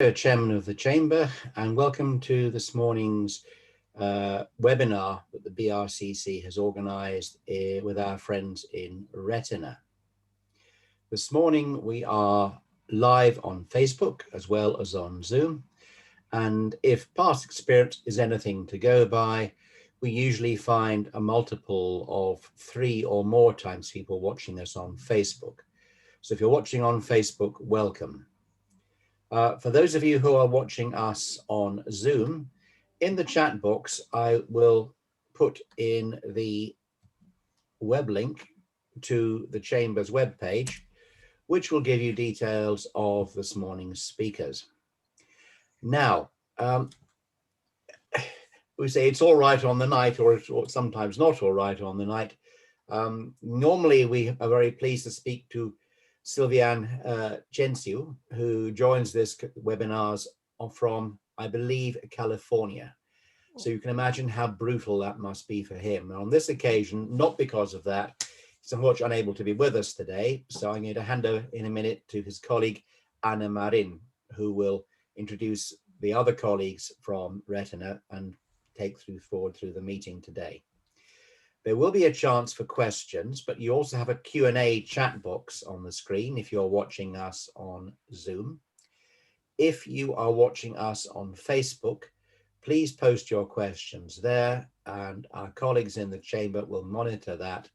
Chairman of the Chamber, and welcome to this morning's webinar that the BRCC has organised with our friends in Retina. This morning we are live on Facebook as well as on Zoom, and if past experience is anything to go by, we usually find a multiple of 3 or more times people watching us on Facebook. So if you're watching on Facebook, welcome. For those of you who are watching us on Zoom, in the chat box, I will put in the web link to the Chamber's webpage, which will give you details of this morning's speakers. Now, we say it's all right on the night, or sometimes not all right on the night. Normally, we are very pleased to speak to Sylviane Gensiu, who joins this webinars from, I believe, California. So you can imagine how brutal that must be for him. And on this occasion, not because of that, he's unfortunately unable to be with us today. So I'm going to hand over in a minute to his colleague, Anna Marin, who will introduce the other colleagues from Retina and take forward through the meeting today. There will be a chance for questions, but you also have a Q&A chat box on the screen if you're watching us on Zoom. If you are watching us on Facebook, please post your questions there, and our colleagues in the chamber will monitor that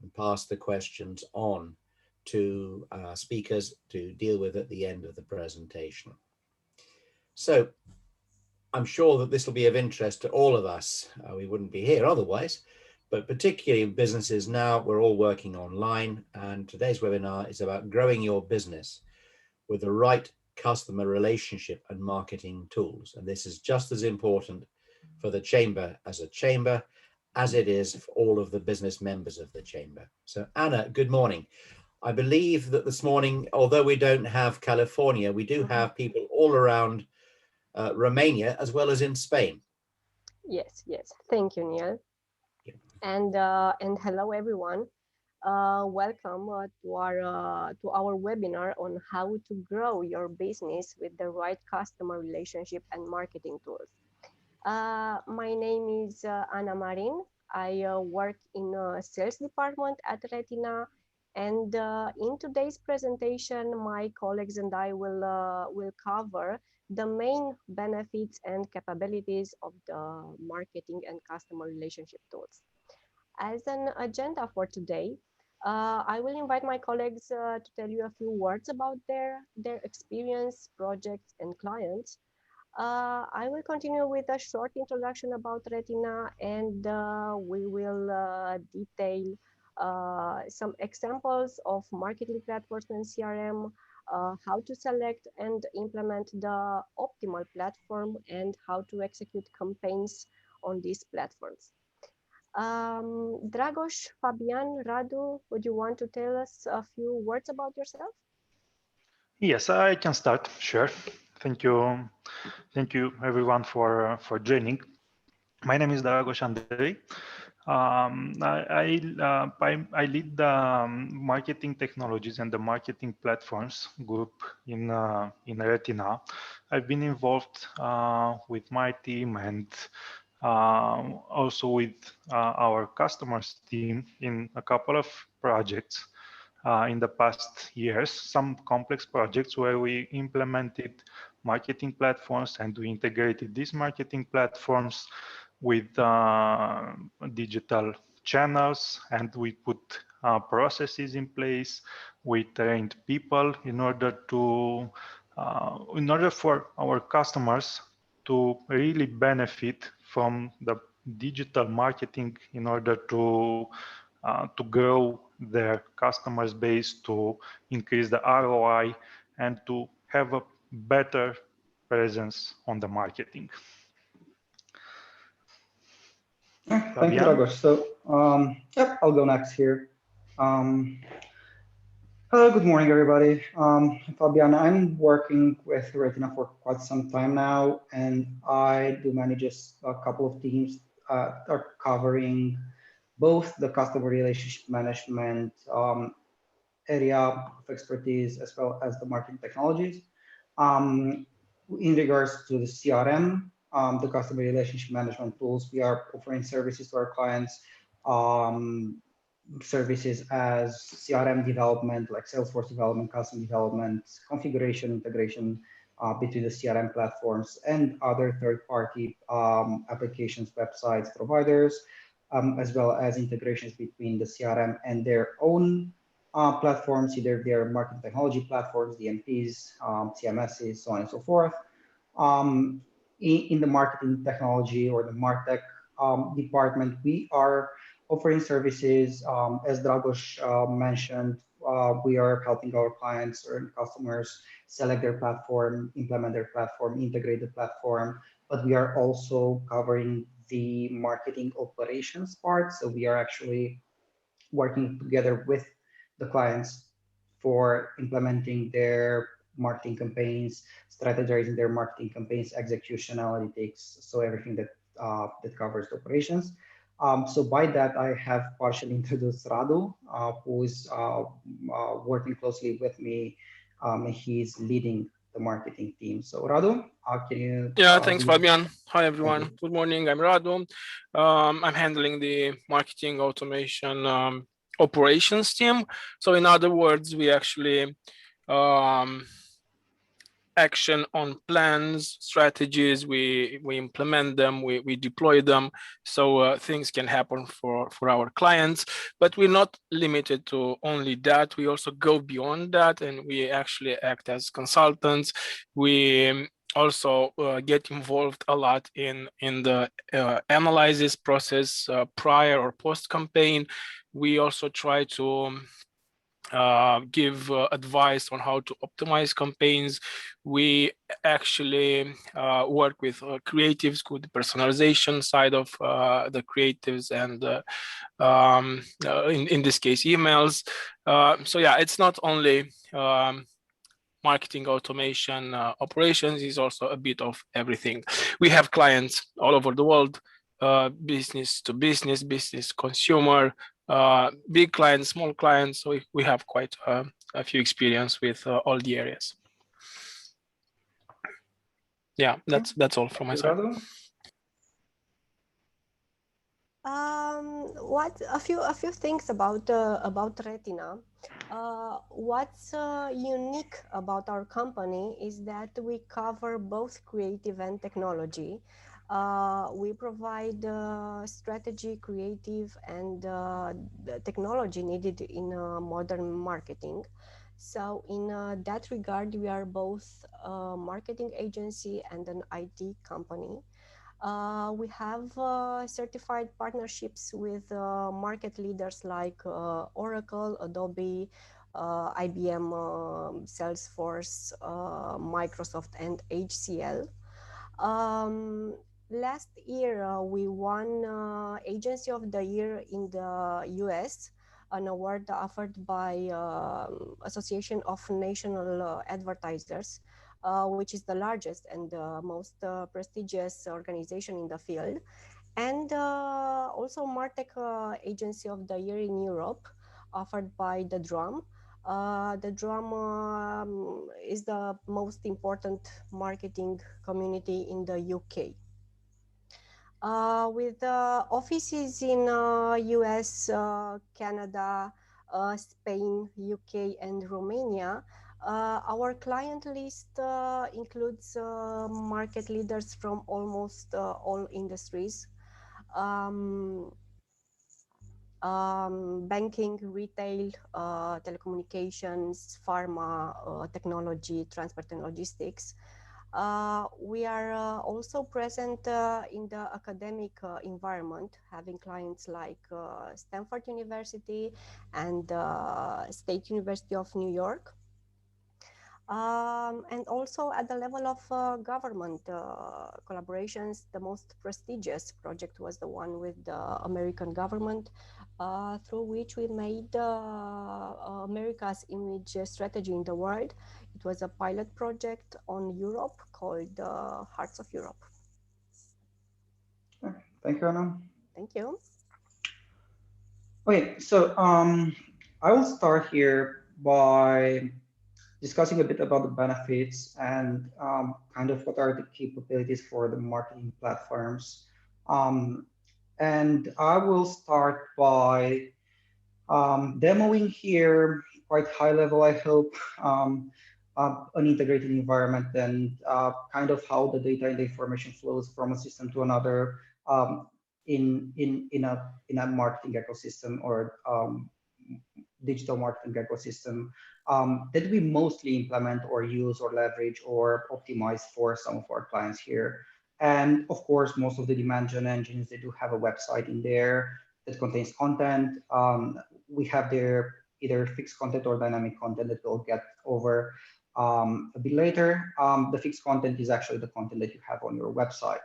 and pass the questions on to speakers to deal with at the end of the presentation. So I'm sure that this will be of interest to all of us. We wouldn't be here otherwise. But particularly businesses now, we're all working online, and today's webinar is about growing your business with the right customer relationship and marketing tools. And this is just as important for the chamber as it is for all of the business members of the chamber. So Anna, good morning. I believe that this morning, although we don't have California, we do have people all around Romania as well as in Spain. Yes. Thank you, Neil. And hello, everyone. Welcome to our webinar on how to grow your business with the right customer relationship and marketing tools. My name is Anna Marin. I work in a sales department at Retina, and in today's presentation, my colleagues and I will cover the main benefits and capabilities of the marketing and customer relationship tools. As an agenda for today, I will invite my colleagues to tell you a few words about their experience, projects, and clients. I will continue with a short introduction about Retina, and we will detail some examples of marketing platforms and CRM, how to select and implement the optimal platform, and how to execute campaigns on these platforms. Dragos, Fabian, Radu, would you want to tell us a few words about yourself? Yes, I can start. Sure. Thank you everyone for joining. My name is Dragos Andrei. I lead the marketing technologies and the marketing platforms group in Retina. I've been involved with my team and also with our customers team in a couple of projects in the past years, some complex projects where we implemented marketing platforms and we integrated these marketing platforms with digital channels, and we put processes in place. We trained people in order for our customers to really benefit from the digital marketing in order to grow their customers base, to increase the ROI, and to have a better presence on the marketing. Thank you, Dragos. So, I'll go next here. Hello, good morning, everybody. Fabian, I'm working with Retina for quite some time now, and I do manage a couple of teams that are covering both the customer relationship management area of expertise as well as the marketing technologies. In regards to the CRM, the customer relationship management tools, we are offering services to our clients, um, services as CRM development, like Salesforce development, custom development, configuration, integration between the CRM platforms and other third-party applications, websites, providers, as well as integrations between the CRM and their own platforms, either their marketing technology platforms, DMPs, CMSs, so on and so forth. Um, in the marketing technology or the MarTech department, we are offering services. As Dragos mentioned, we are helping our clients or customers select their platform, implement their platform, integrate the platform, but we are also covering the marketing operations part. So we are actually working together with the clients for implementing their marketing campaigns, strategizing their marketing campaigns, execution analytics, so everything that that covers the operations. So by that, I have partially introduced Radu, who is working closely with me. He's leading the marketing team. So Radu, can you? Yeah, thanks, Give... Fabian. Hi, Thank everyone. you. Good morning. I'm Radu. I'm handling the marketing automation operations team. So in other words, we actually action on plans, strategies, we implement them, we deploy them, so things can happen for our clients. But we're not limited to only that. We also go beyond that, and we actually act as consultants. We also get involved a lot in the analysis process prior or post campaign. We also try to give advice on how to optimize campaigns. We actually work with creatives, with the personalization side of the creatives, and in this case, emails. So yeah, it's not only marketing automation operations, is also a bit of everything. We have clients all over the world, business to business, business consumer, big clients, small clients. So we have quite a few experience with all the areas. Yeah, that's all from my side. What a few things about Retina. What's unique about our company is that we cover both creative and technology. We provide strategy, creative, and the technology needed in modern marketing. So in that regard, we are both a marketing agency and an IT company. We have certified partnerships with market leaders like Oracle, Adobe, IBM, Salesforce, Microsoft, and HCL. Last year, we won Agency of the Year in the US, an award offered by Association of National Advertisers, which is the largest and most prestigious organization in the field. And also MarTech Agency of the Year in Europe, offered by The Drum. The Drum is the most important marketing community in the UK. With offices in US, Canada, Spain, UK, and Romania, our client list includes market leaders from almost all industries. Banking, retail, telecommunications, pharma, technology, transport and logistics. We are also present in the academic environment, having clients like Stanford University and State University of New York. And also at the level of government collaborations, the most prestigious project was the one with the American government, through which we made America's image strategy in the world. It was a pilot project on Europe called Hearts of Europe. Thank you, Anna. Thank you. Okay, so I will start here by discussing a bit about the benefits and kind of what are the capabilities for the marketing platforms. And I will start by demoing here, quite high level, I hope, an integrated environment and kind of how the data and the information flows from a system to another in a marketing ecosystem or digital marketing ecosystem that we mostly implement or use or leverage or optimize for some of our clients here. And of course, most of the demand gen engines, they do have a website in there that contains content. We have their either fixed content or dynamic content that we'll get over a bit later. The fixed content is actually the content that you have on your website.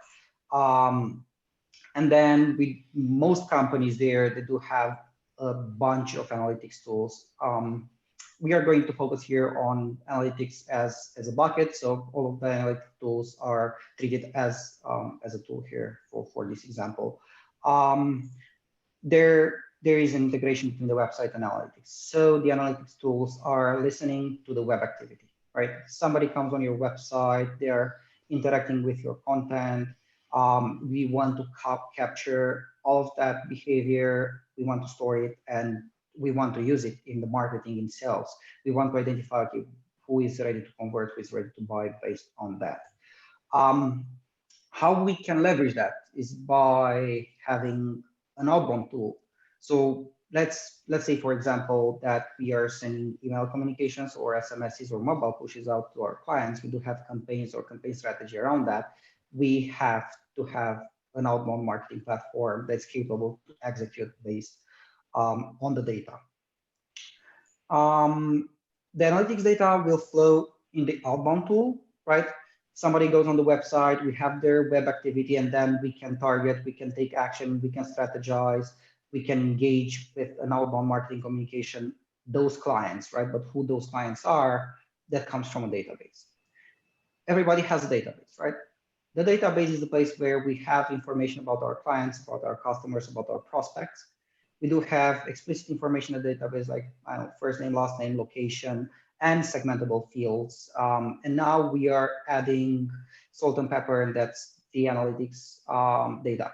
And then with most companies there, they do have a bunch of analytics tools. We are going to focus here on analytics as a bucket. So all of the analytic tools are treated as a tool here for this example. There is an integration between the website and analytics. So the analytics tools are listening to the web activity, right? Somebody comes on your website, they're interacting with your content. We want to capture all of that behavior. We want to store it and we want to use it in the marketing in sales. We want to identify who is ready to convert, who is ready to buy based on that. How we can leverage that is by having an outbound tool. So let's say, for example, that we are sending email communications or SMSs or mobile pushes out to our clients. We do have campaigns or campaign strategy around that. We have to have an outbound marketing platform that's capable to execute based on the data. The analytics data will flow in the outbound tool, right? Somebody goes on the website, we have their web activity, and then we can target, we can take action, we can strategize, we can engage with an outbound marketing communication, those clients, right? But who those clients are, that comes from a database. Everybody has a database, right? The database is the place where we have information about our clients, about our customers, about our prospects. We do have explicit information in the database, like I don't know, first name, last name, location, and segmentable fields. And now we are adding salt and pepper, and that's the analytics data.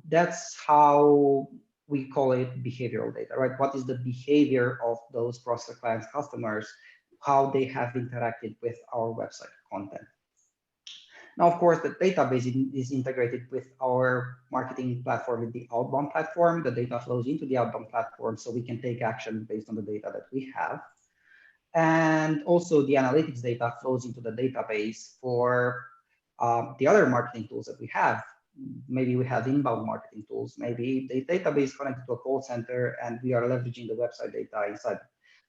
That's how we call it behavioral data, right? What is the behavior of those prospect clients, customers, how they have interacted with our website content. Now, of course, the database is integrated with our marketing platform, with the outbound platform. The data flows into the outbound platform so we can take action based on the data that we have. And also the analytics data flows into the database for the other marketing tools that we have. Maybe we have inbound marketing tools. Maybe the database connected to a call center and we are leveraging the website data inside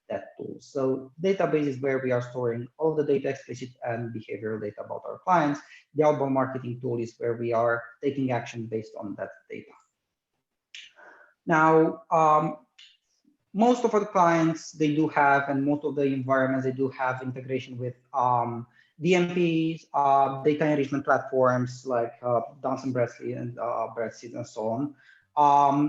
that tool. So database is where we are storing all the data, explicit and behavioral data about our clients. The outbound marketing tool is where we are taking action based on that data. Now, most of our clients, they do have, and most of the environments, they do have integration with DMPs, data enrichment platforms like Dun & Bradstreet and so on.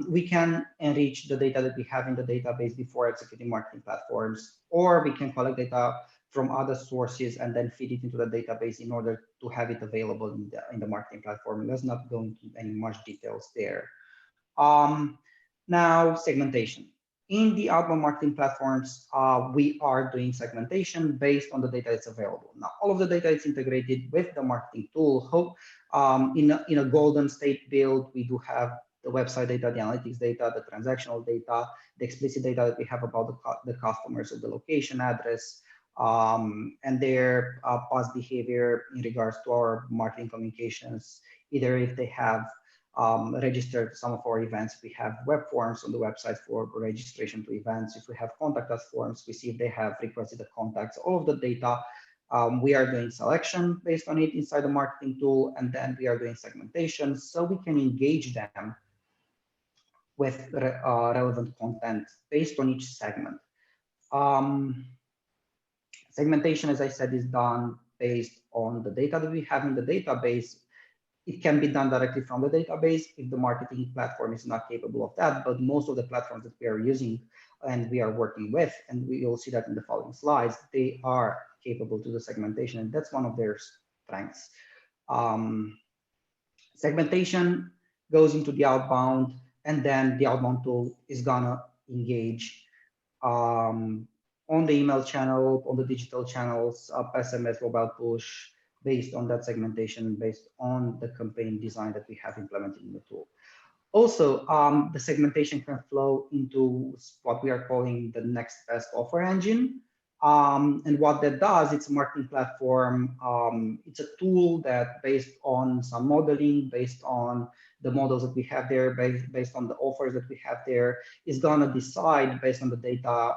We can enrich the data that we have in the database before executing marketing platforms, or we can collect data from other sources and then feed it into the database in order to have it available in the marketing platform. Let's not go into any much details there. Now, segmentation. In the outbound marketing platforms, we are doing segmentation based on the data that's available. Now, all of the data is integrated with the marketing tool. In a golden state build, we do have the website data, the analytics data, the transactional data, the explicit data that we have about the customers, so the location, address, and their past behavior in regards to our marketing communications, either if they have registered some of our events. We have web forms on the website for registration to events. If we have contact us forms, we see if they have requested the contacts. All of the data, we are doing selection based on it inside the marketing tool, and then we are doing segmentation so we can engage them with relevant content based on each segment. Segmentation, as I said, is done based on the data that we have in the database. It can be done directly from the database if the marketing platform is not capable of that, but most of the platforms that we are using and we are working with, and you'll see that in the following slides, they are capable to do segmentation, and that's one of their strengths. Segmentation goes into the outbound, and then the outbound tool is gonna engage on the email channel, on the digital channels, SMS, mobile push, based on that segmentation, based on the campaign design that we have implemented in the tool. Also, the segmentation can flow into what we are calling the next best offer engine. And what that does, it's a marketing platform. It's a tool that based on some modeling, based on the models that we have there, based on the offers that we have there, is gonna decide based on the data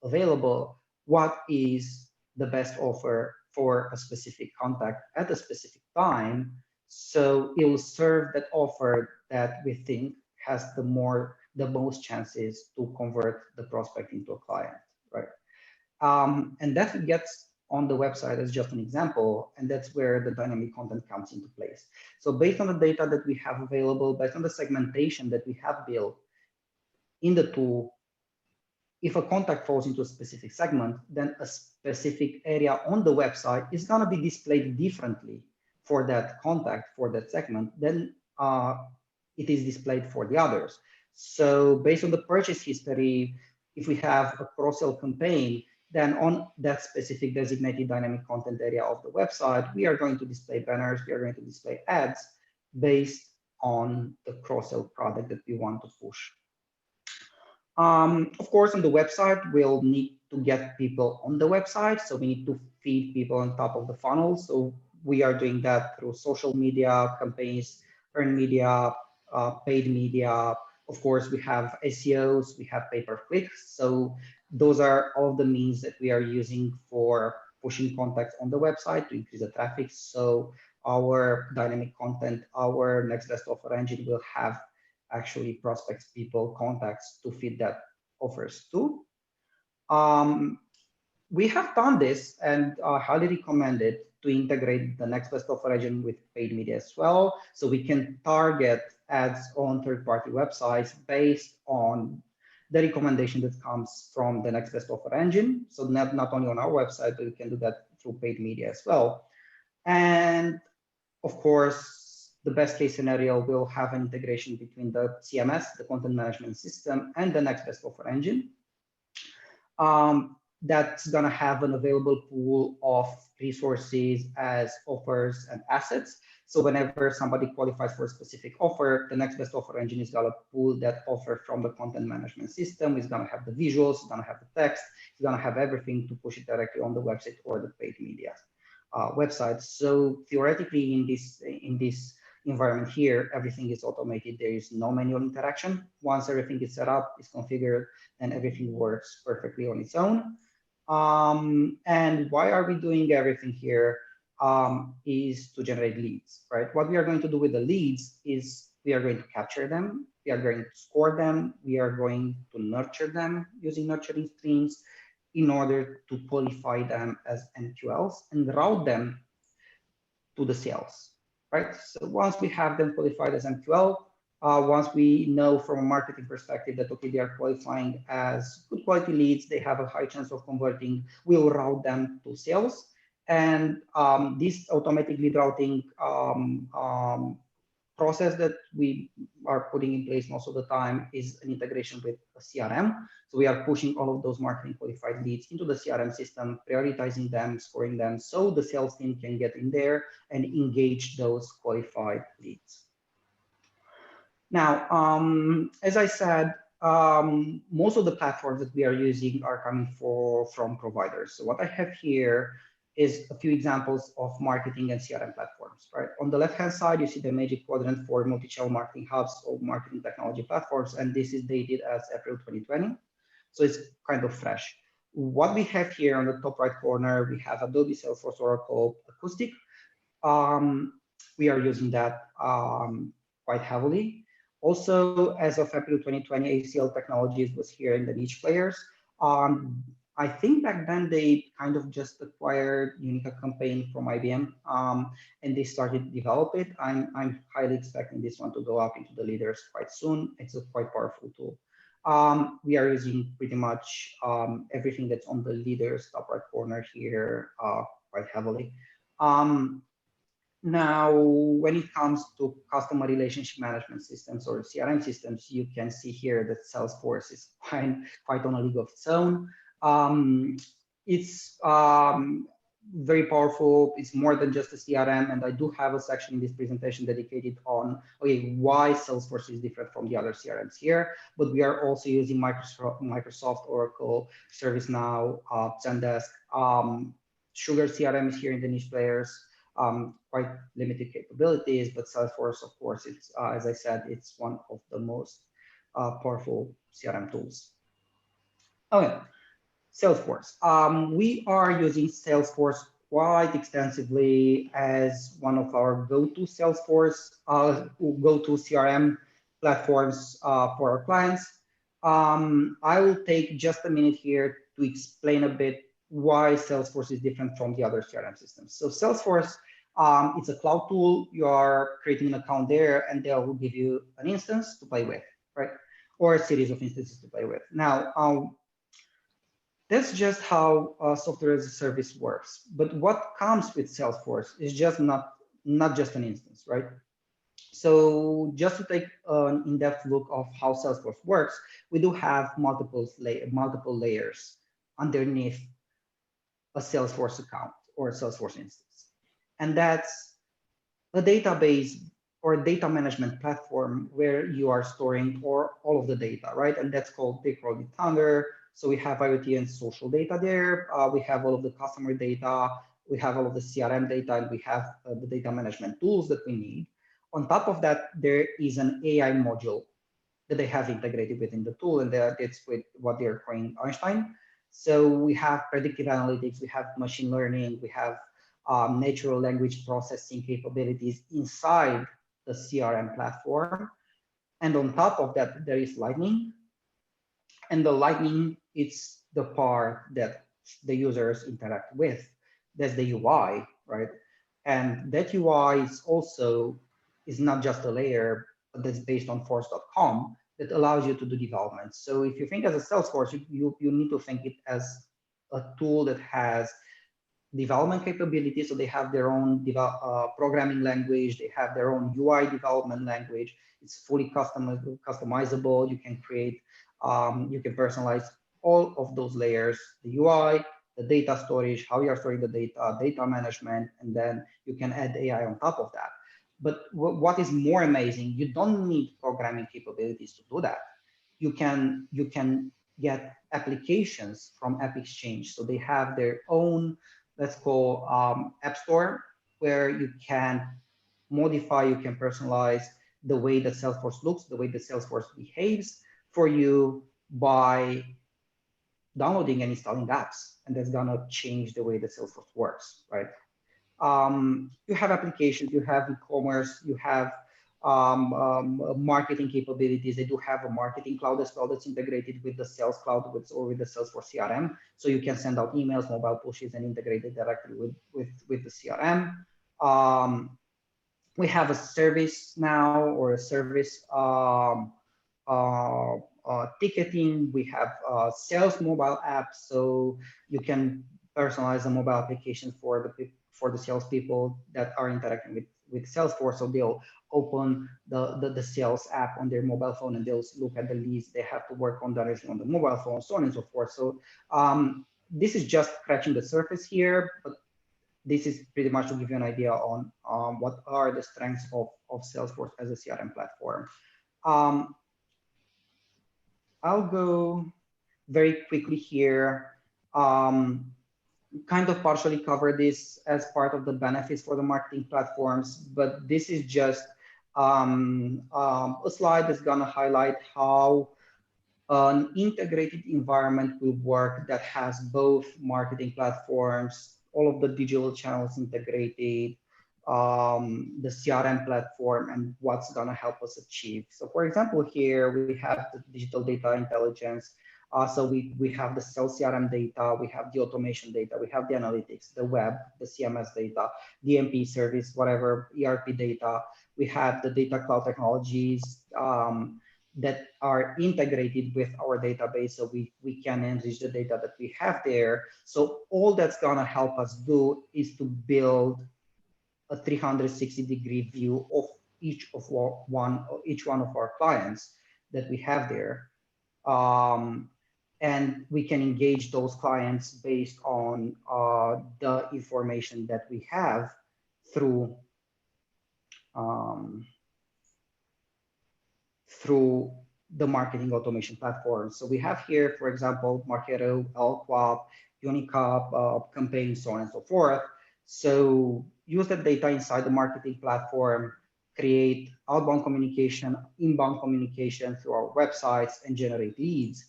available, what is the best offer for a specific contact at a specific time. So it will serve that offer that we think has the most chances to convert the prospect into a client, right? And that gets on the website as just an example, and that's where the dynamic content comes into place. So based on the data that we have available, based on the segmentation that we have built in the tool, if a contact falls into a specific segment, then a specific area on the website is going to be displayed differently for that contact, for that segment, than it is displayed for the others. So based on the purchase history, if we have a cross-sell campaign, then on that specific designated dynamic content area of the website, we are going to display banners, we are going to display ads based on the cross-sell product that we want to push. Of course, on the website, we'll need to get people on the website. So we need to feed people on top of the funnel. So we are doing that through social media campaigns, earned media, paid media. Of course, we have SEOs, we have pay-per-clicks. So those are all the means that we are using for pushing contacts on the website to increase the traffic. So our dynamic content, our next best offer engine will have actually prospects, people, contacts to feed that offers to. We have done this and highly recommend it to integrate the next best offer engine with paid media as well. So we can target ads on third-party websites based on the recommendation that comes from the next best offer engine. So not only on our website, but we can do that through paid media as well. And of course, the best case scenario will have an integration between the CMS, the content management system, and the next best offer engine. That's going to have an available pool of resources as offers and assets. So whenever somebody qualifies for a specific offer, the next best offer engine is going to pull that offer from the content management system. It's going to have the visuals, it's going to have the text, it's going to have everything to push it directly on the website or the paid media website. So theoretically, in this environment here, everything is automated. There is no manual interaction. Once everything is set up, is configured, and everything works perfectly on its own. And why are we doing everything here? Is to generate leads, right? What we are going to do with the leads is we are going to capture them, we are going to score them, we are going to nurture them using nurturing streams in order to qualify them as MQLs and route them to the sales, right? So once we have them qualified as MQL, once we know from a marketing perspective that, okay, they are qualifying as good quality leads, they have a high chance of converting, we'll route them to sales. And this automatic lead routing process that we are putting in place most of the time is an integration with a CRM. So we are pushing all of those marketing qualified leads into the CRM system, prioritizing them, scoring them, so the sales team can get in there and engage those qualified leads. Now, as I said, most of the platforms that we are using are coming from providers. So what I have here is a few examples of marketing and CRM platforms, right? On the left-hand side, you see the Magic Quadrant for multi-channel marketing hubs or marketing technology platforms, and this is dated as April 2020. So it's kind of fresh. What we have here on the top right corner, we have Adobe, Salesforce, Oracle, Acoustic. We are using that quite heavily. Also, as of April 2020, ACL Technologies was here in the niche players. I think back then they kind of just acquired Unica campaign from IBM and they started to develop it. I'm highly expecting this one to go up into the leaders quite soon. It's a quite powerful tool. We are using pretty much everything that's on the leaders top right corner here quite heavily. Now, when it comes to customer relationship management systems or CRM systems, you can see here that Salesforce is quite on a league of its own. It's very powerful. It's more than just a CRM, and I do have a section in this presentation dedicated on why Salesforce is different from the other CRMs here. But we are also using Microsoft, Oracle, ServiceNow, Zendesk. Sugar CRM is here in the niche players. Quite limited capabilities, but Salesforce, of course, it's as I said, it's one of the most powerful CRM tools. Okay, Salesforce. We are using Salesforce quite extensively as one of our go-to go-to CRM platforms for our clients. I will take just a minute here to explain a bit why Salesforce is different from the other CRM systems. So Salesforce, it's a cloud tool. You are creating an account there, and they will give you an instance to play with, right? Or a series of instances to play with. Now, that's just how software as a service works. But what comes with Salesforce is just not just an instance, right? So just to take an in-depth look of how Salesforce works, we do have multiple layers underneath a Salesforce account or a Salesforce instance. And that's a database or a data management platform where you are storing all of the data, right? And that's called, they call it Thunder. So we have IoT and social data there. We have all of the customer data. We have all of the CRM data, and we have the data management tools that we need. On top of that, there is an AI module that they have integrated within the tool, and it's with what they're calling Einstein. So we have predictive analytics, we have machine learning, we have natural language processing capabilities inside the CRM platform. And on top of that, there is Lightning. And the Lightning, it's the part that the users interact with. That's the UI, right? And that UI is not just a layer, but that's based on force.com that allows you to do development. So if you think as a Salesforce, you need to think it as a tool that has development capabilities. So they have their own programming language, they have their own UI development language. It's fully customizable. You can create, you can personalize all of those layers, the UI, the data storage, how you're storing the data, data management, and then you can add AI on top of that. But what is more amazing, you don't need programming capabilities to do that. You can get applications from AppExchange. So they have their own, let's call App Store, where you can modify, you can personalize the way that Salesforce looks, the way that Salesforce behaves for you by downloading and installing apps. And that's gonna change the way that Salesforce works, right? You have applications, you have e-commerce, you have marketing capabilities. They do have a marketing cloud as well that's integrated with the Sales Cloud or with the Salesforce CRM. So you can send out emails, mobile pushes, and integrate it directly with the CRM. We have a service now or a service ticketing. We have sales mobile apps, so you can personalize a mobile application for the salespeople that are interacting with Salesforce. So they'll open the sales app on their mobile phone and they'll look at the leads. They have to work on directly on the mobile phone, so on and so forth. So this is just scratching the surface here, but this is pretty much to give you an idea on what are the strengths of Salesforce as a CRM platform. I'll go very quickly here. Kind of partially cover this as part of the benefits for the marketing platforms, but this is just a slide that's gonna highlight how an integrated environment will work that has both marketing platforms, all of the digital channels integrated, the CRM platform, and what's gonna help us achieve. So for example, here we have the digital data intelligence. So we have the sales CRM data, we have the automation data, we have the analytics, the web, the CMS data, DMP service, whatever, ERP data. We have the data cloud technologies, that are integrated with our database, so we can enrich the data that we have there. So all that's gonna help us do is to build a 360-degree view of each one of our clients that we have there. And we can engage those clients based on the information that we have through through the marketing automation platform. So we have here, for example, Marketo, LQAP, Unicap, campaign, so on and so forth. So use that data inside the marketing platform, create outbound communication, inbound communication through our websites, and generate leads.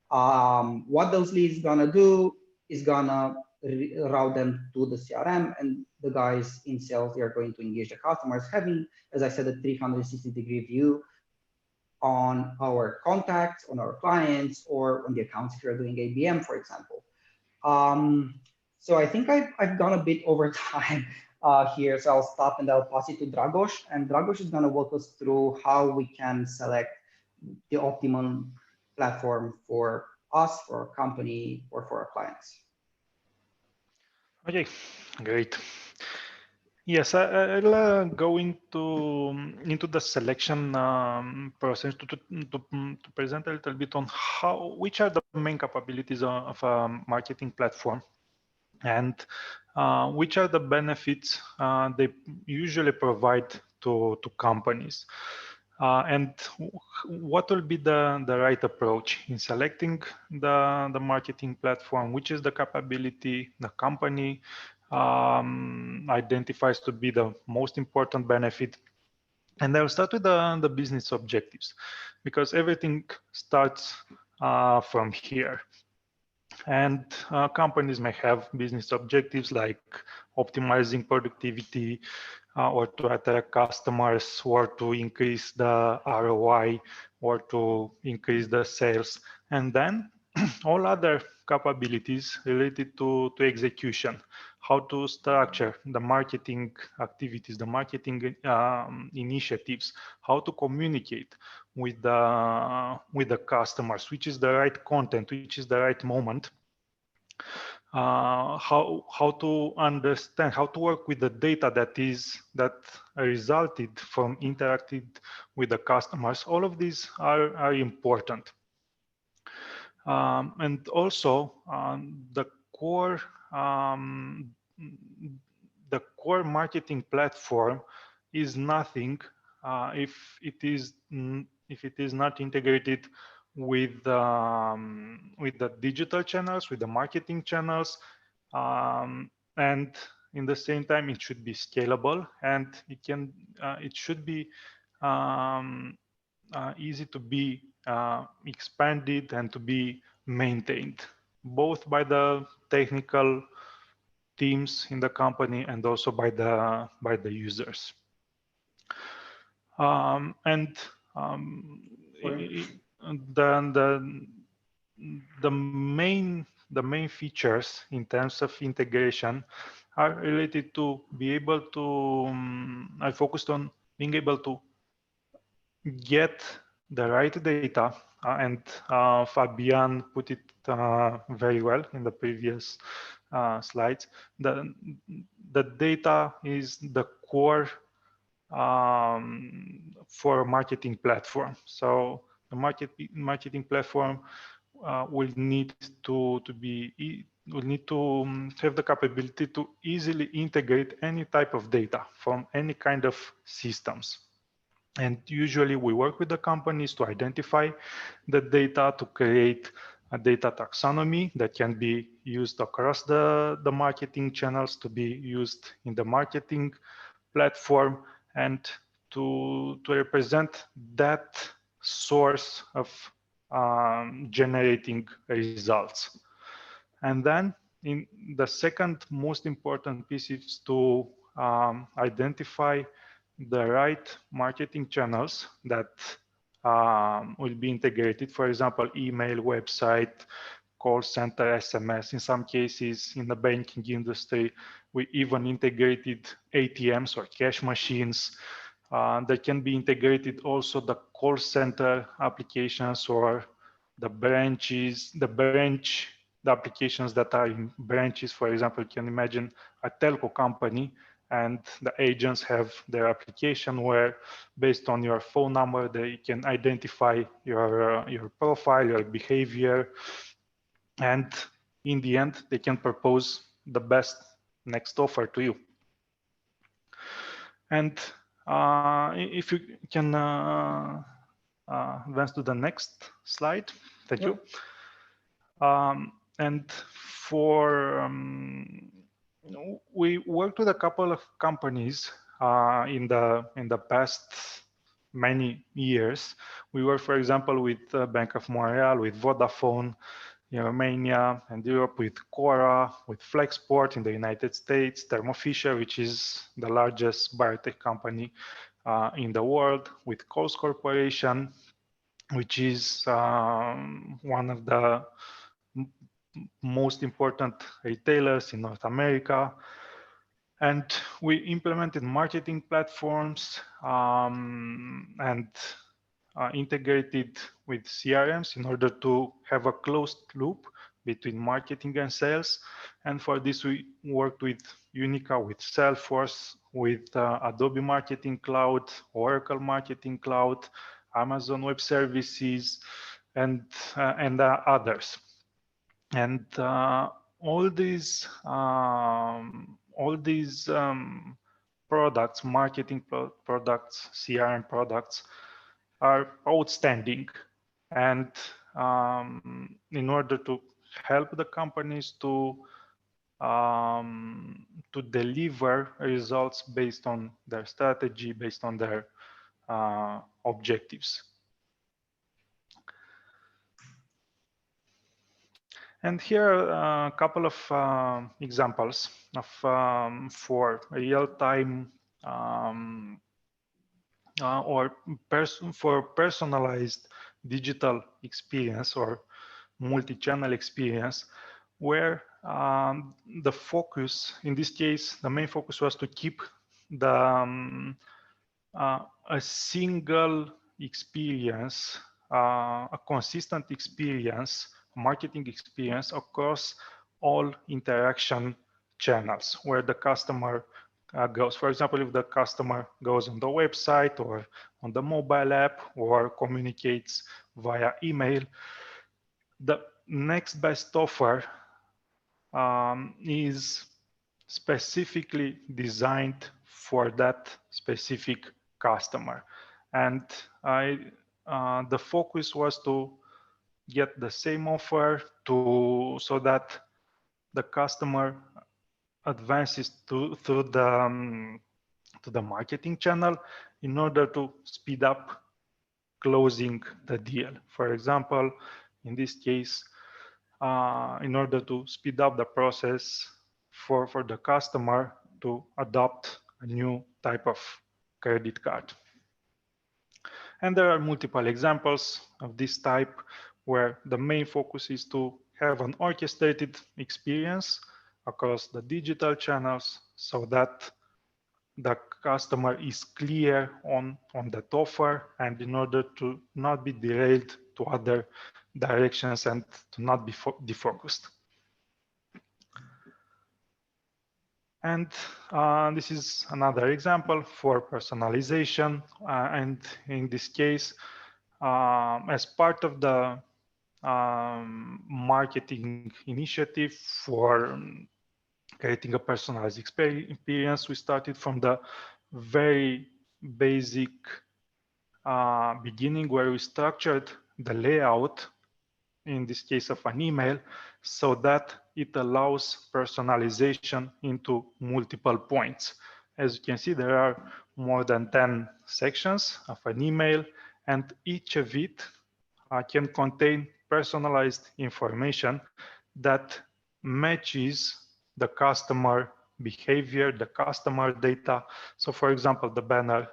What those leads gonna do is gonna route them to the CRM, and the guys in sales, they are going to engage the customers, having, as I said, a 360-degree view on our contacts, on our clients, or on the accounts if you're doing ABM, for example. So I think I've gone a bit over time here, so I'll stop and I'll pass it to Dragos, and Dragos is going to walk us through how we can select the optimal platform for us, for our company, or for our clients. Okay, great. Yes, I'll go into the selection process to present a little bit on which are the main capabilities of a marketing platform, and which are the benefits they usually provide to companies. And what will be the right approach in selecting the marketing platform, which is the capability the company identifies to be the most important benefit. And I'll start with the business objectives, because everything starts from here. And companies may have business objectives like optimizing productivity, or to attract customers, or to increase the ROI, or to increase the sales. And then all other capabilities related to execution, how to structure the marketing activities, the marketing initiatives, how to communicate with the customers, which is the right content, which is the right moment, how to understand, how to work with the data that resulted from interacting with the customers. All of these are important. And also the core marketing platform is nothing if it is not integrated with the digital channels, with the marketing channels, and in the same time it should be scalable, and it should be easy to be expanded and to be maintained, both by the technical teams in the company and also by the users. The main features in terms of integration are related to be able to I focused on being able to get the right data, and Fabian put it very well in the previous slides. The data is the core for a marketing platform. So the marketing platform will need to have the capability to easily integrate any type of data from any kind of systems. And usually we work with the companies to identify the data, to create a data taxonomy that can be used across the marketing channels, to be used in the marketing platform, and to represent that source of generating results. And then in the second most important piece is to identify the right marketing channels that will be integrated. For example, email, website, call center, SMS. In some cases, in the banking industry, we even integrated ATMs or cash machines. There can be integrated also the call center applications or the branches, the applications that are in branches. For example, you can imagine a telco company and the agents have their application where based on your phone number, they can identify your profile, your behavior, and in the end, they can propose the best next offer to you. And if you can advance to the next slide. Thank you. And for we worked with a couple of companies in the past many years. We worked, for example, with Bank of Montreal, with Vodafone in Romania and Europe, with Cora, with Flexport in the United States, Thermo Fisher, which is the largest biotech company in the world, with Coles Corporation, which is one of the most important retailers in North America. And we implemented marketing platforms and integrated with CRMs in order to have a closed loop between marketing and sales. And for this, we worked with Unica, with Salesforce, with Adobe Marketing Cloud, Oracle Marketing Cloud, Amazon Web Services, and others. And all these products, marketing products, CRM products, are outstanding. And in order to help the companies to deliver results based on their strategy, based on their objectives. And here are a couple of examples of for real-time for personalized digital experience or multi-channel experience, where the focus, in this case, the main focus was to keep the a single experience, a consistent experience, marketing experience across all interaction channels where the customer goes. For example, if the customer goes on the website or on the mobile app or communicates via email, the next best offer is specifically designed for that specific customer. And the focus was to get the same offer so that the customer advances through the marketing channel in order to speed up closing the deal. For example, in this case, in order to speed up the process for the customer to adopt a new type of credit card. And there are multiple examples of this type where the main focus is to have an orchestrated experience across the digital channels so that the customer is clear on that offer, and in order to not be derailed to other directions and to not be defocused. And this is another example for personalization. And in this case, as part of the marketing initiative for creating a personalized experience, we started from the very basic beginning where we structured the layout, in this case of an email, so that it allows personalization into multiple points. As you can see, there are more than 10 sections of an email, and each of it can contain personalized information that matches the customer behavior, the customer data. So for example, the banner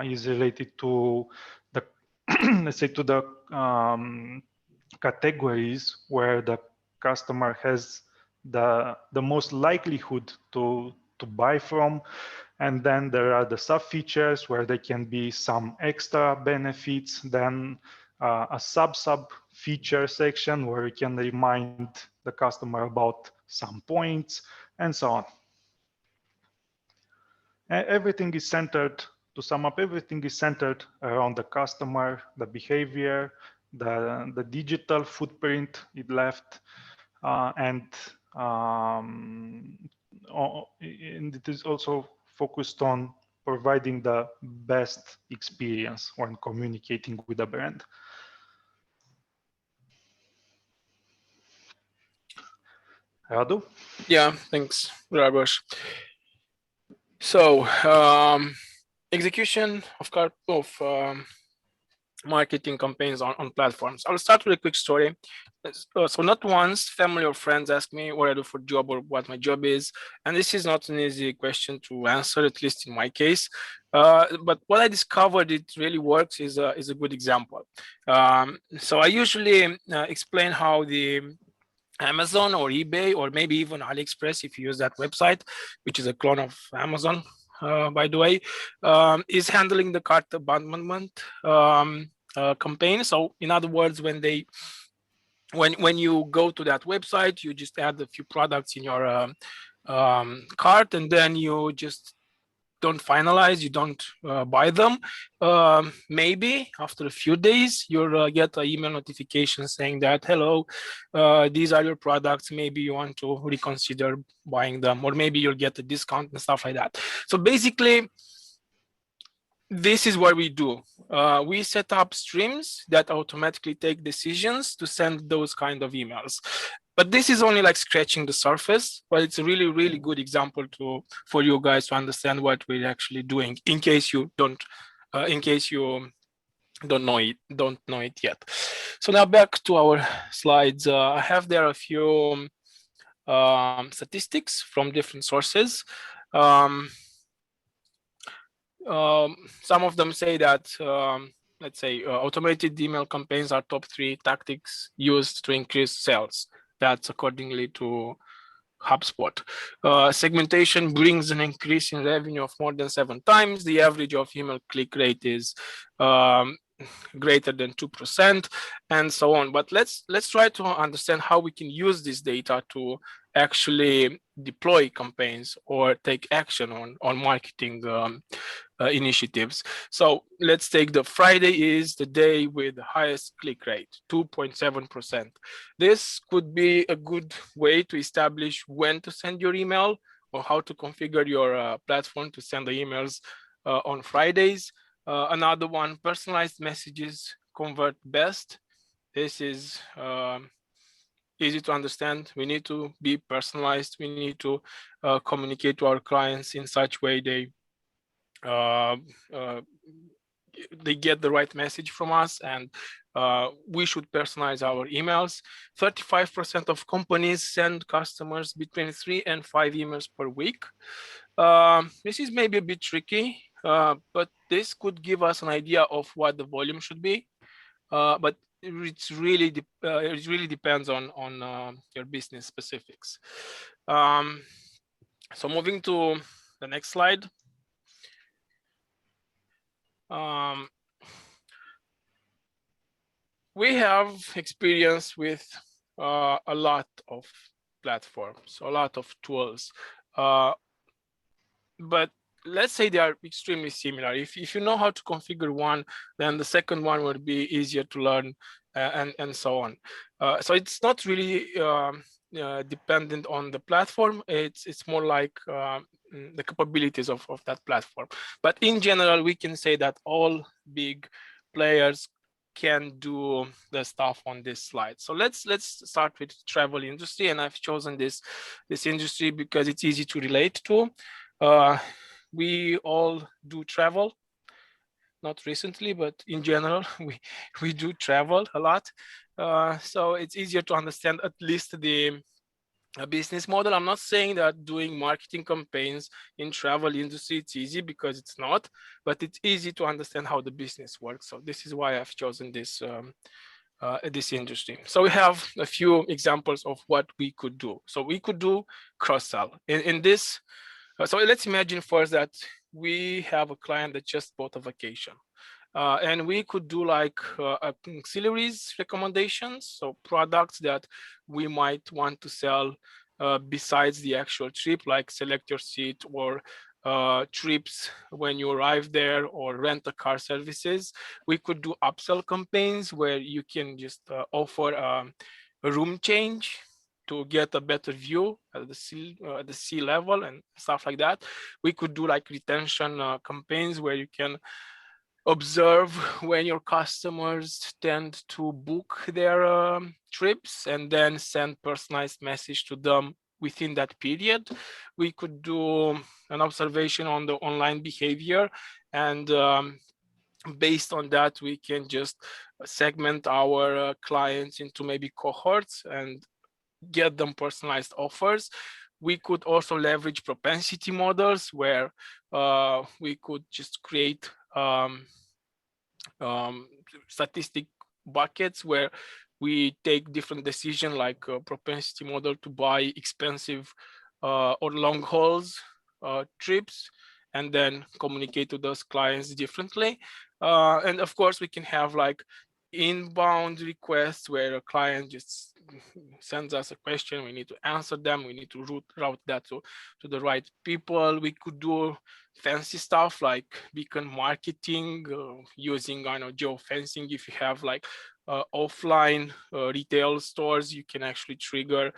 is related to the, let's say, to the categories where the customer has the most likelihood to buy from. And then there are the sub features where there can be some extra benefits. Then a sub feature section where you can remind the customer about some points and so on. Everything is centered, to sum up, everything is centered around the customer, the behavior, the digital footprint it left, and it is also focused on providing the best experience when communicating with the brand. Radu? Yeah, thanks, Dragos. So execution of marketing campaigns on platforms. I'll start with a quick story. So not once family or friends ask me what I do for job or what my job is. And this is not an easy question to answer, at least in my case. But what I discovered it really works is a good example. So I usually explain how the Amazon or eBay or maybe even AliExpress, if you use that website, which is a clone of Amazon, by the way, is handling the cart abandonment campaign. So in other words, when you go to that website, you just add a few products in your cart, and then you just don't finalize, you don't buy them. Maybe after a few days, you'll get an email notification saying that, hello, these are your products. Maybe you want to reconsider buying them, or maybe you'll get a discount and stuff like that. So basically, this is what we do. We set up streams that automatically take decisions to send those kind of emails. But this is only like scratching the surface, but it's a really, really good example for you guys to understand what we're actually doing, in case you don't know it yet. So now back to our slides. I have there a few statistics from different sources. Some of them say that, let's say, automated email campaigns are top 3 tactics used to increase sales. That's accordingly to HubSpot. Segmentation brings an increase in revenue of more than 7 times. The average of email click rate is greater than 2%, and so on. But let's try to understand how we can use this data to actually deploy campaigns or take action on marketing initiatives. So let's take the Friday is the day with the highest click rate, 2.7%. This could be a good way to establish when to send your email or how to configure your platform to send the emails on Fridays. Another one, personalized messages convert best. This is easy to understand. We need to be personalized. We need to communicate to our clients in such way they get the right message from us, and we should personalize our emails. 35% of companies send customers between 3 and 5 emails per week. This is maybe a bit tricky, but this could give us an idea of what the volume should be. But it really depends on your business specifics. So moving to the next slide. We have experience with a lot of platforms, a lot of tools, but let's say they are extremely similar. If you know how to configure one, then the second one will be easier to learn, and so on. So it's not really dependent on the platform. It's more like the capabilities of that platform. But in general, we can say that all big players can do the stuff on this slide. So let's start with travel industry, and I've chosen this industry because it's easy to relate to. We all do travel, not recently, but in general, we do travel a lot. So it's easier to understand at least the business model. I'm not saying that doing marketing campaigns in travel industry it's easy, because it's not, but it's easy to understand how the business works. So this is why I've chosen this this industry. So we have a few examples of what we could do. So we could do cross-sell. In this So let's imagine first that we have a client that just bought a vacation. And we could do like auxiliaries recommendations, so products that we might want to sell besides the actual trip, like select your seat or trips when you arrive there, or rent a car services. We could do upsell campaigns where you can just offer a room change to get a better view at the sea level and stuff like that. We could do like retention campaigns where you can observe when your customers tend to book their trips and then send personalized message to them within that period. We could do an observation on the online behavior, and based on that, we can just segment our clients into maybe cohorts and get them personalized offers. We could also leverage propensity models where we could just create statistic buckets where we take different decisions, like a propensity model to buy expensive or long hauls trips, and then communicate to those clients differently. And of course, we can have like inbound requests where a client just sends us a question, we need to answer them, we need to route that to the right people. We could do fancy stuff like beacon marketing, using, I know, geofencing. If you have like offline retail stores, you can actually trigger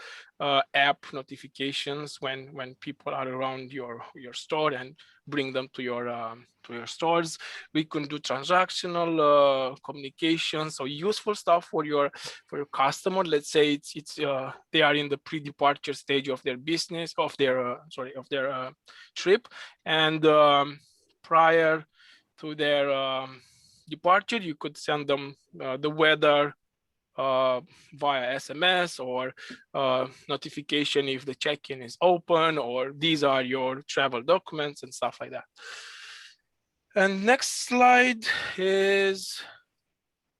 app notifications when people are around your store and bring them to your stores. We can do transactional communication, so useful stuff for your customer. Let's say it's they are in the pre-departure stage of their business, of their trip, and prior to their departure, you could send them the weather via SMS, or notification if the check-in is open, or these are your travel documents and stuff like that. And next slide is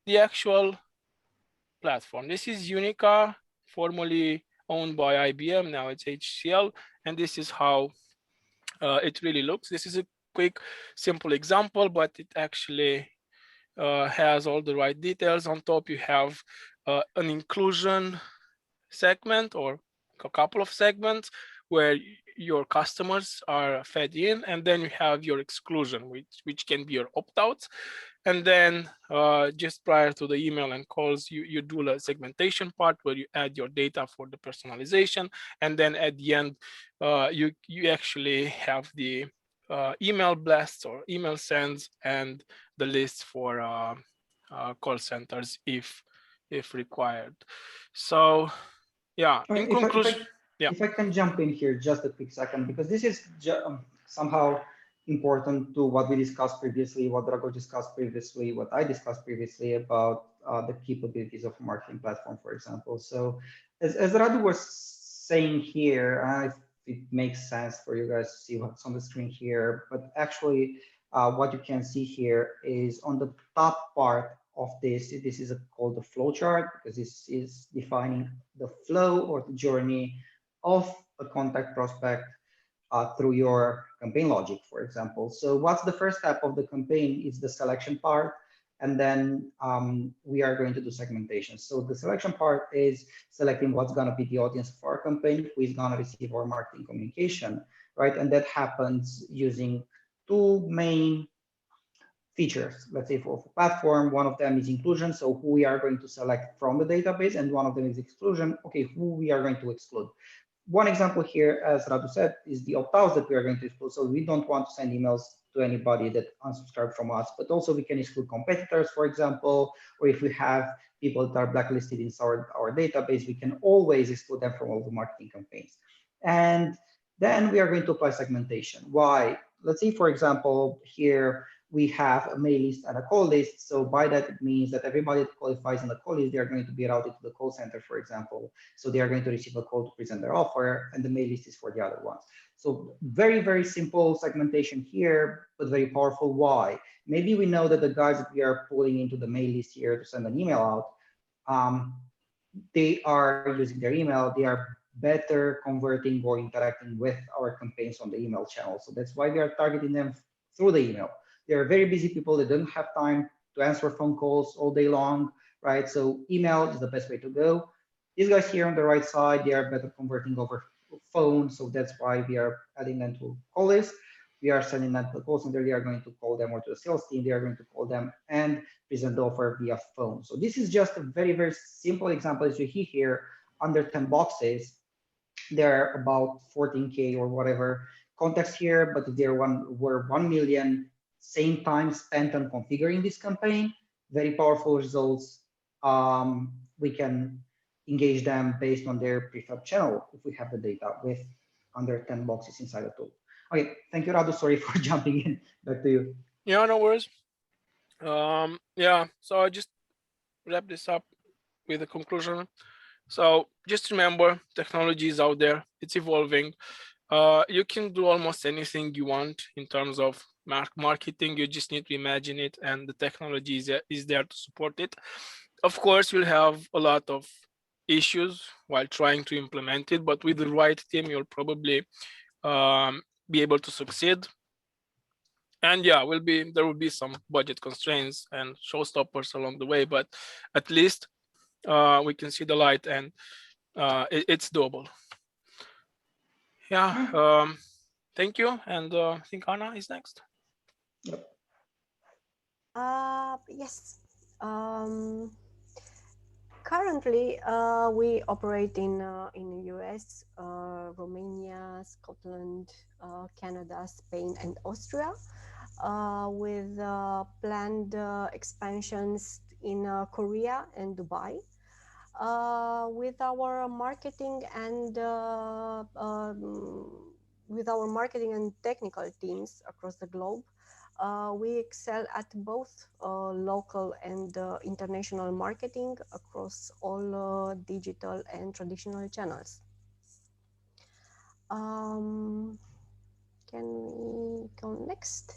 the actual platform. This is Unica, formerly owned by IBM, now it's HCL, and this is how it really looks. This is a quick, simple example, but it actually has all the right details. On top, you have an inclusion segment, or a couple of segments, where your customers are fed in, and then you have your exclusion, which can be your opt-outs. And then just prior to the email and calls, you do a segmentation part where you add your data for the personalization, and then at the end you actually have the email blasts or email sends and the list for call centers if required. So yeah, in conclusion, if I can jump in here just a quick second, because this is somehow important to what we discussed previously, what Drago discussed previously, what I discussed previously about the capabilities of a marketing platform, for example. So as Radu was saying here, it makes sense for you guys to see what's on the screen here, but actually what you can see here is on the top part of this is called the flow chart, because this is defining the flow or the journey of a contact prospect through your campaign logic, for example. So what's the first step of the campaign is the selection part, and then we are going to do segmentation. So the selection part is selecting what's going to be the audience for our campaign, who is going to receive our marketing communication, right? And that happens using two main features. Let's say for platform, one of them is inclusion, so who we are going to select from the database, and one of them is exclusion, okay, who we are going to exclude. One example here, as Radu said, is the opt-outs that we are going to exclude. So we don't want to send emails to anybody that unsubscribed from us, but also we can exclude competitors, for example, or if we have people that are blacklisted in our database, we can always exclude them from all the marketing campaigns. And then we are going to apply segmentation. Why? Let's say, for example, here we have a mail list and a call list. So by that, it means that everybody that qualifies on the call list, they are going to be routed to the call center, for example. So they are going to receive a call to present their offer, and the mail list is for the other ones. So very, very simple segmentation here, but very powerful. Why? Maybe we know that the guys that we are pulling into the mail list here to send an email out, they are using their email, they are better converting or interacting with our campaigns on the email channel. So that's why we are targeting them through the email. They are very busy people. They don't have time to answer phone calls all day long, right? So email is the best way to go. These guys here on the right side, they are better converting over phone. So that's why we are adding them to call list. We are sending them to the call center. They are going to call them, or to the sales team. They are going to call them and present the offer via phone. So this is just a very, very simple example. As you see here, under 10 boxes, there are about 14K or whatever contacts here, but there were 1 million same time spent on configuring this campaign. Very powerful results. We can engage them based on their preferred channel if we have the data with under 10 boxes inside the tool. Okay, thank you, Radu. Sorry for jumping in. Back to you. Yeah, no worries. Yeah, so I just wrap this up with a conclusion. So just remember, technology is out there, it's evolving. You can do almost anything you want in terms of marketing. You just need to imagine it, and the technology is there to support it. Of course, you'll have a lot of issues while trying to implement it, but with the right team, you'll probably be able to succeed. And yeah, there will be some budget constraints and showstoppers along the way, but at least we can see the light, and it's doable. Yeah, thank you. And I think Anna is next. Yep. Yes. Currently, we operate in US, Romania, Scotland, Canada, Spain, and Austria, with planned expansions in Korea and Dubai. With our marketing and technical teams across the globe, we excel at both local and international marketing across all digital and traditional channels. Can we go next?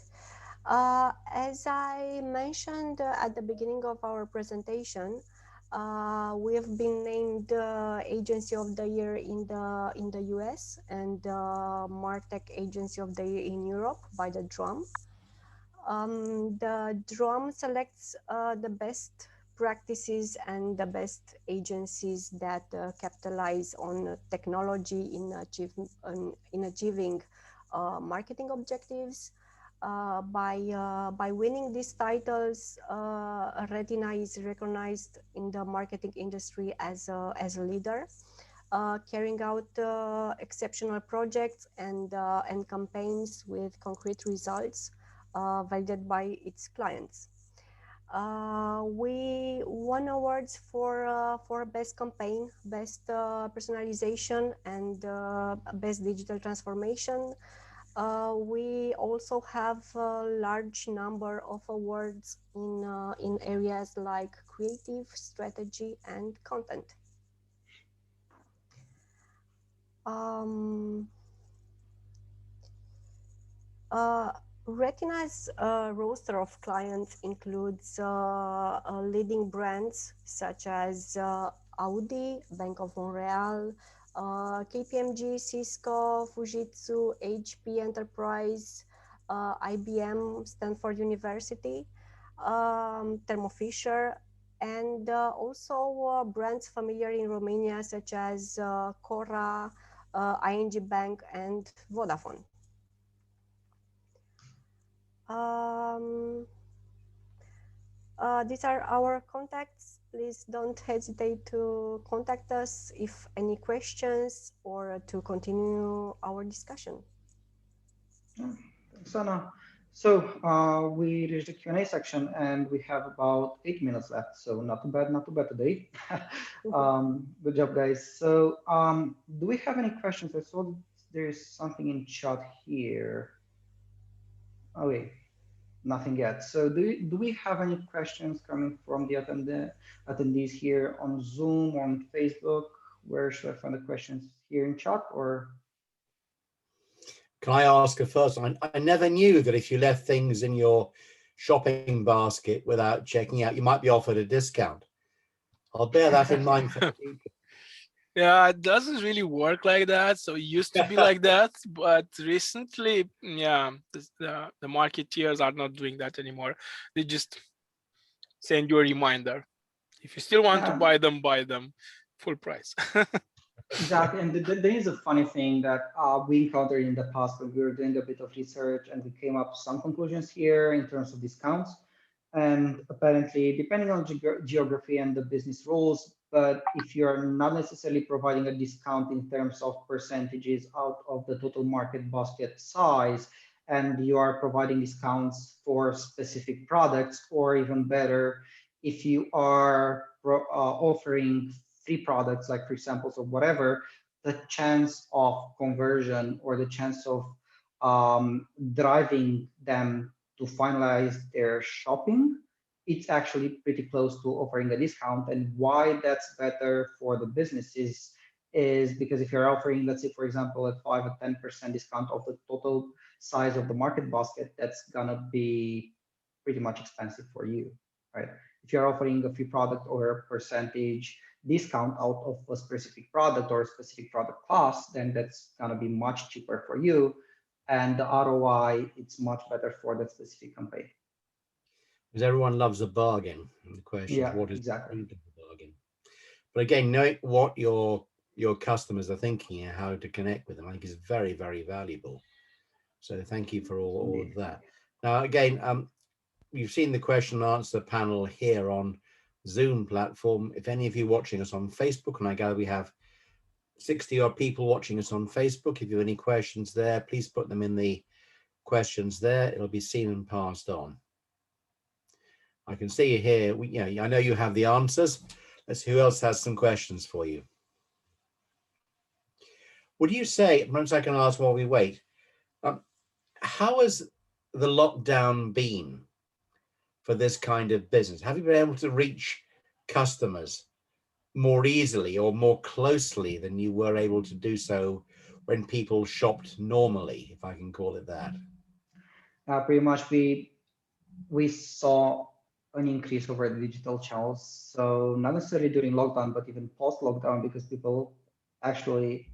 As I mentioned at the beginning of our presentation, we have been named Agency of the Year in the US and Martech Agency of the Year in Europe by the Drum. The Drum selects the best practices and the best agencies that capitalize on technology in achieving marketing objectives. By winning these titles, Retina is recognized in the marketing industry as a leader, carrying out exceptional projects and campaigns with concrete results validated by its clients. We won awards for best campaign, best personalization, and best digital transformation. We also have a large number of awards in areas like creative, strategy, and content. Retina's roster of clients includes leading brands such as Audi, Bank of Montreal, KPMG, Cisco, Fujitsu, HP Enterprise, IBM, Stanford University, Thermo Fisher, and also brands familiar in Romania such as Cora, ING Bank, and Vodafone. These are our contacts. Please don't hesitate to contact us if any questions or to continue our discussion. Thanks, Anna. So we reached the Q&A section and we have about 8 minutes left. So not too bad today. Good job, guys. So do we have any questions? I saw there's something in chat here. Oh wait, nothing yet. So do we have any questions coming from the attendees here on Zoom, on Facebook? Where should I find the questions? Here in chat or? Can I ask a first? I never knew that if you left things in your shopping basket without checking out, you might be offered a discount. I'll bear that in mind for the future. Yeah, it doesn't really work like that. So it used to be like that, but recently, yeah, the marketeers are not doing that anymore. They just send you a reminder. If you still want to Yeah, buy them full price. exactly. And there is a funny thing that we encountered in the past when we were doing a bit of research, and we came up with some conclusions here in terms of discounts. And apparently, depending on geography and the business rules, but if you're not necessarily providing a discount in terms of percentages out of the total market basket size, and you are providing discounts for specific products, or even better, if you are offering free products, like free samples or whatever, the chance of conversion or the chance of driving them to finalize their shopping, it's actually pretty close to offering a discount. And why that's better for the businesses is because if you're offering, let's say, for example, a 5 or 10% discount of the total size of the market basket, that's gonna be pretty much expensive for you, right? If you're offering a free product or a percentage discount out of a specific product or a specific product class, then that's gonna be much cheaper for you, and the ROI, it's much better for that specific campaign. Because everyone loves a bargain. And the question is, Yeah, what is exactly. the bargain? But again, knowing what your customers are thinking and how to connect with them, I think is very, very valuable. So thank you for all of Indeed. that. Now, again, you've seen the question and answer panel here on Zoom platform. If any of you watching us on Facebook, and I gather we have 60 odd people watching us on Facebook, if you have any questions there, please put them in the questions there. It'll be seen and passed on. I can see you here. I know you have the answers. Let's see who else has some questions for you. Would you say, perhaps I can ask while we wait, how has the lockdown been for this kind of business? Have you been able to reach customers more easily or more closely than you were able to do so when people shopped normally, if I can call it that? Pretty much we saw an increase over the digital channels. So not necessarily during lockdown, but even post lockdown, because people actually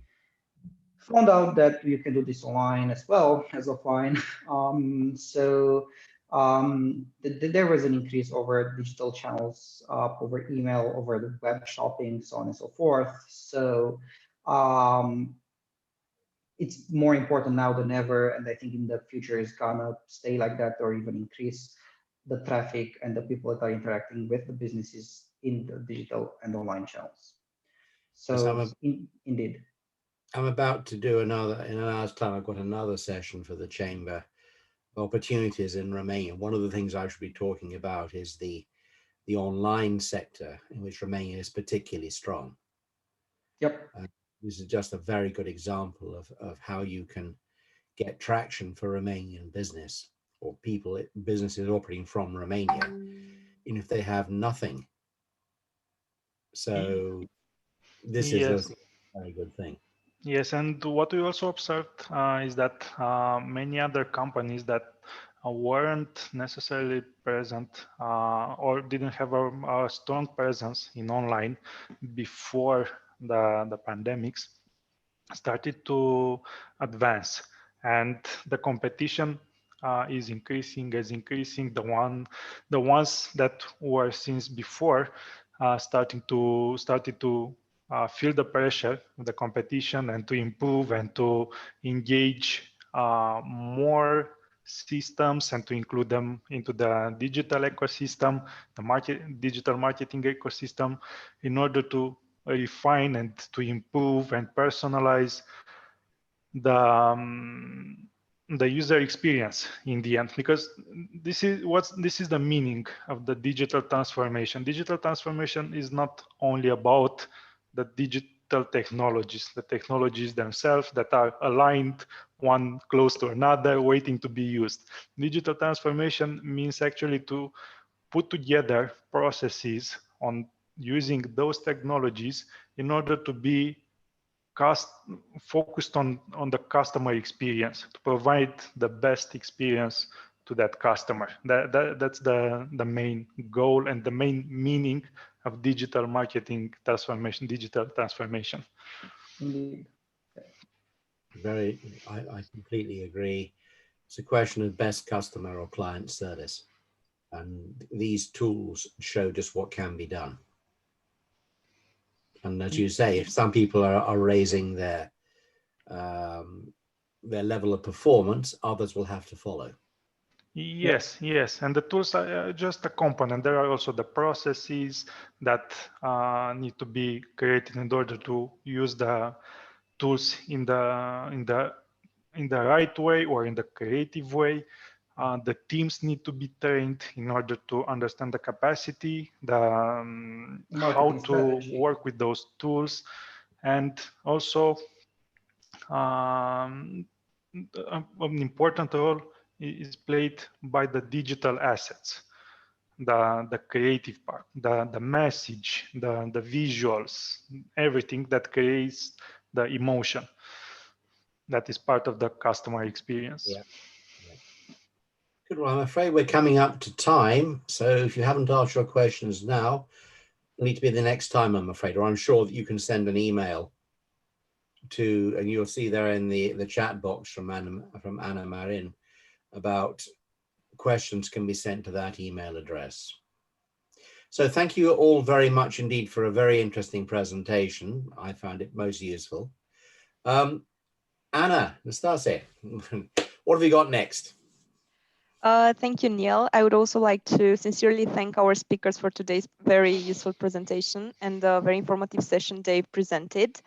found out that you can do this online as well as offline. There was an increase over digital channels, over email, over the web shopping, so on and so forth. So um, it's more important now than ever, and I think in the future it's gonna stay like that or even increase the traffic and the people that are interacting with the businesses in the digital and online channels. Yes, So indeed. I'm about to do another, in an hour's time, I've got another session for the Chamber, opportunities in Romania. One of the things I should be talking about is the online sector, in which Romania is particularly strong. Yep. This is just a very good example of how you can get traction for Romanian business or businesses operating from Romania, even if they have nothing. So this is Yes. a very good thing. Yes, and what we also observed is that many other companies that weren't necessarily present or didn't have a strong presence in online before the pandemics started to advance, and the competition is increasing. The ones that were since before started to feel the pressure of the competition and to improve and to engage more systems and to include them into the digital ecosystem, digital marketing ecosystem, in order to refine and to improve and personalize the user experience in the end, because this is the meaning of the digital transformation. Digital transformation is not only about the digital technologies, the technologies themselves that are aligned one close to another waiting to be used. Digital transformation means actually to put together processes on using those technologies in order to be focused on the customer experience, to provide the best experience to that customer. That's the main goal and the main meaning digital marketing transformation, digital transformation. Indeed. I completely agree. It's a question of best customer or client service. And these tools show just what can be done. And as you say, if some people are raising their level of performance, others will have to follow. Yes, yes, and the tools are just a component. There are also the processes that need to be created in order to use the tools in the right way or in the creative way. The teams need to be trained in order to understand the capacity, how Marketing to strategy. work with those tools, and also an important role is played by the digital assets, the creative part, the message, the visuals, everything that creates the emotion that is part of the customer experience. Yeah. Good. Well, I'm afraid we're coming up to time. So if you haven't asked your questions now, it'll need to be the next time, I'm afraid, or I'm sure that you can send an email to, and you'll see there in the chat box from Anna Marin about questions can be sent to that email address. So thank you all very much indeed for a very interesting presentation. I found it most useful. Anna, Nastase, what have you got next? Thank you, Neil. I would also like to sincerely thank our speakers for today's very useful presentation and the very informative session they presented.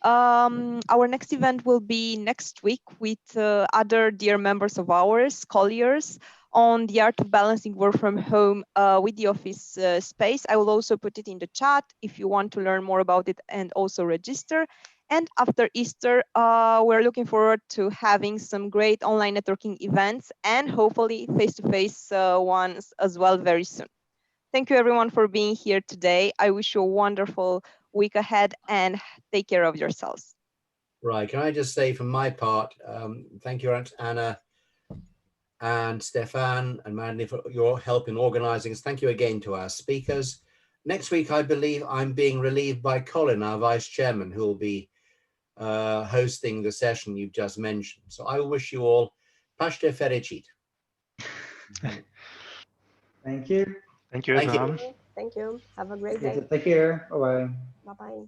Our next event will be next week with other dear members of ours, Colliers, on the art of balancing work from home with the office space. I will also put it in the chat if you want to learn more about it and also register. And after Easter, we're looking forward to having some great online networking events and hopefully face-to-face ones as well very soon. Thank you everyone for being here today. I wish you a wonderful week ahead and take care of yourselves. Right, can I just say from my part, thank you, Anna and Stefan and Mandy for your help in organizing this. Thank you again to our speakers. Next week, I believe I'm being relieved by Colin, our vice chairman, who will be hosting the session you've just mentioned. So I wish you all Paște fericit. Thank you. Thank you, Thank you. everyone. Thank you. Have a great day. Take care. Bye-bye. Bye-bye.